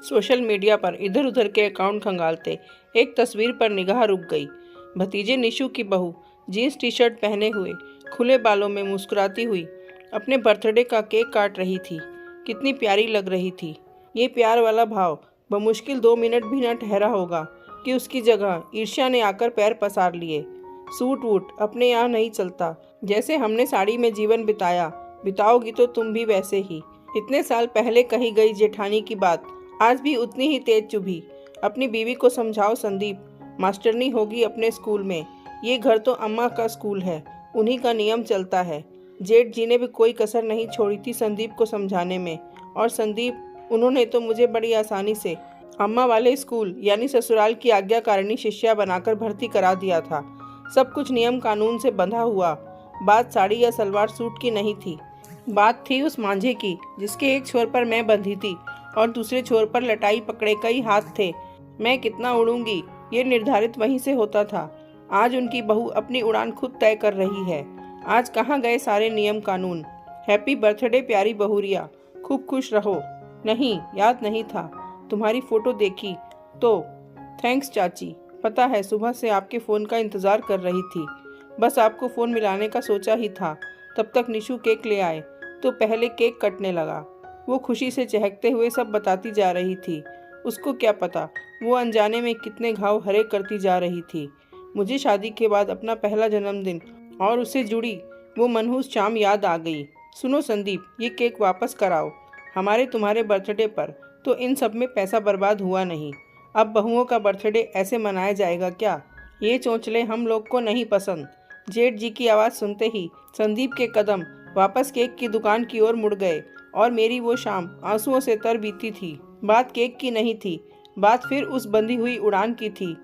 Social media पर इधर उधर के अकाउंट खंगालते एक तस्वीर पर निगाह रुक गई। भतीजे निशु की बहू जीन्स टी शर्ट पहने हुए खुले बालों में मुस्कुराती हुई अपने बर्थडे का केक काट रही थी। कितनी प्यारी लग रही थी। ये प्यार वाला भाव बमुश्किल 2 मिनट भी न ठहरा होगा कि उसकी जगह ईर्ष्या ने आकर पैर पसार लिए। सूट वूट अपने यहाँ नहीं चलता। जैसे हमने साड़ी में जीवन बिताया, बिताओगी तो तुम भी वैसे ही। इतने साल पहले कही गई जेठानी की बात आज भी उतनी ही तेज चुभी। अपनी बीवी को समझाओ संदीप, मास्टरनी होगी अपने स्कूल में। ये घर तो अम्मा का स्कूल है, उन्हीं का नियम चलता है। जेठ जी ने भी कोई कसर नहीं छोड़ी थी संदीप को समझाने में। और संदीप, उन्होंने तो मुझे बड़ी आसानी से अम्मा वाले स्कूल यानी ससुराल की आज्ञाकारिणी शिष्या बनाकर भर्ती करा दिया था। सब कुछ नियम कानून से बंधा हुआ। बात साड़ी या सलवार सूट की नहीं थी, बात थी उस मांझे की जिसके एक छोर पर मैं बंधी थी और दूसरे छोर पर लटाई पकड़े कई हाथ थे। मैं कितना उड़ूंगी ये निर्धारित वहीं से होता था। आज उनकी बहू अपनी उड़ान खुद तय कर रही है। आज कहाँ गए सारे नियम कानून। हैप्पी बर्थडे प्यारी बहुरिया, खूब खुश रहो। नहीं, याद नहीं था। तुम्हारी फोटो देखी तो थैंक्स चाची। पता है सुबह से आपके फ़ोन का इंतज़ार कर रही थी। बस आपको फ़ोन मिलाने का सोचा ही था। तब तक निशु केक ले आए तो पहले केक कटने लगा। वो खुशी से चहकते हुए सब बताती जा रही थी। उसको क्या पता वो अनजाने में कितने घाव हरे करती जा रही थी। मुझे शादी के बाद अपना पहला जन्मदिन और उससे जुड़ी वो मनहूस शाम याद आ गई। सुनो संदीप, ये केक वापस कराओ। हमारे तुम्हारे बर्थडे पर तो इन सब में पैसा बर्बाद हुआ नहीं। अब बहुओं का बर्थडे ऐसे मनाया जाएगा क्या? ये चोंचले हम लोग को नहीं पसंद। जेठ जी की आवाज़ सुनते ही संदीप के कदम वापस केक की दुकान की ओर मुड़ गए और मेरी वो शाम आंसुओं से तर बीती थी। बात केक की नहीं थी, बात फिर उस बंधी हुई उड़ान की थी।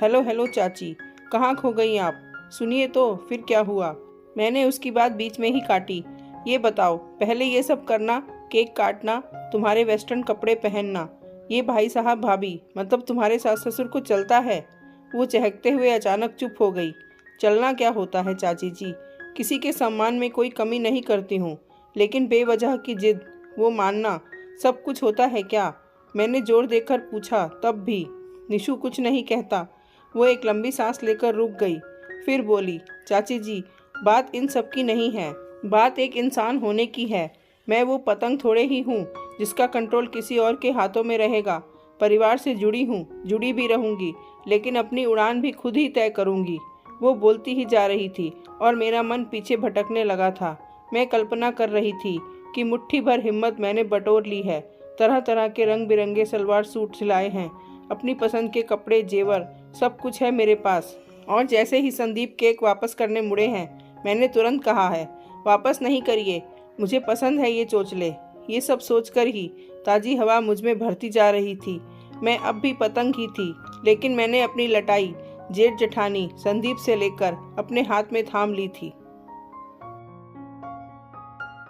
हेलो हेलो चाची, कहाँ खो गई आप? सुनिए तो फिर क्या हुआ? मैंने उसकी बात बीच में ही काटी। ये बताओ, पहले ये सब करना, केक काटना, तुम्हारे वेस्टर्न कपड़े पहनना, ये भाई साहब भाभी मतलब तुम्हारे सास ससुर को चलता है? वो चहकते हुए अचानक चुप हो गई। चलना क्या होता है चाची जी? किसी के सम्मान में कोई कमी नहीं करती हूँ, लेकिन बेवजह की जिद, वो मानना सब कुछ होता है क्या? मैंने जोर देकर पूछा तब भी। निशु कुछ नहीं कहता। वो एक लंबी सांस लेकर रुक गई, फिर बोली, चाची जी, बात इन सब की नहीं है, बात एक इंसान होने की है। मैं वो पतंग थोड़े ही हूँ जिसका कंट्रोल किसी और के हाथों में रहेगा। परिवार से जुड़ी हूँ, जुड़ी भी रहूँगी, लेकिन अपनी उड़ान भी खुद ही तय करूँगी। वो बोलती ही जा रही थी और मेरा मन पीछे भटकने लगा था। मैं कल्पना कर रही थी कि मुट्ठी भर हिम्मत मैंने बटोर ली है। तरह तरह के रंग बिरंगे सलवार सूट सिलाए हैं, अपनी पसंद के कपड़े जेवर सब कुछ है मेरे पास। और जैसे ही संदीप केक वापस करने मुड़े हैं, मैंने तुरंत कहा है, वापस नहीं करिए, मुझे पसंद है ये चोचले। ये सब सोचकर ही ताज़ी हवा मुझ में भरती जा रही थी। मैं अब भी पतंग ही थी, लेकिन मैंने अपनी लटाई जेठ जेठानी संदीप से लेकर अपने हाथ में थाम ली थी।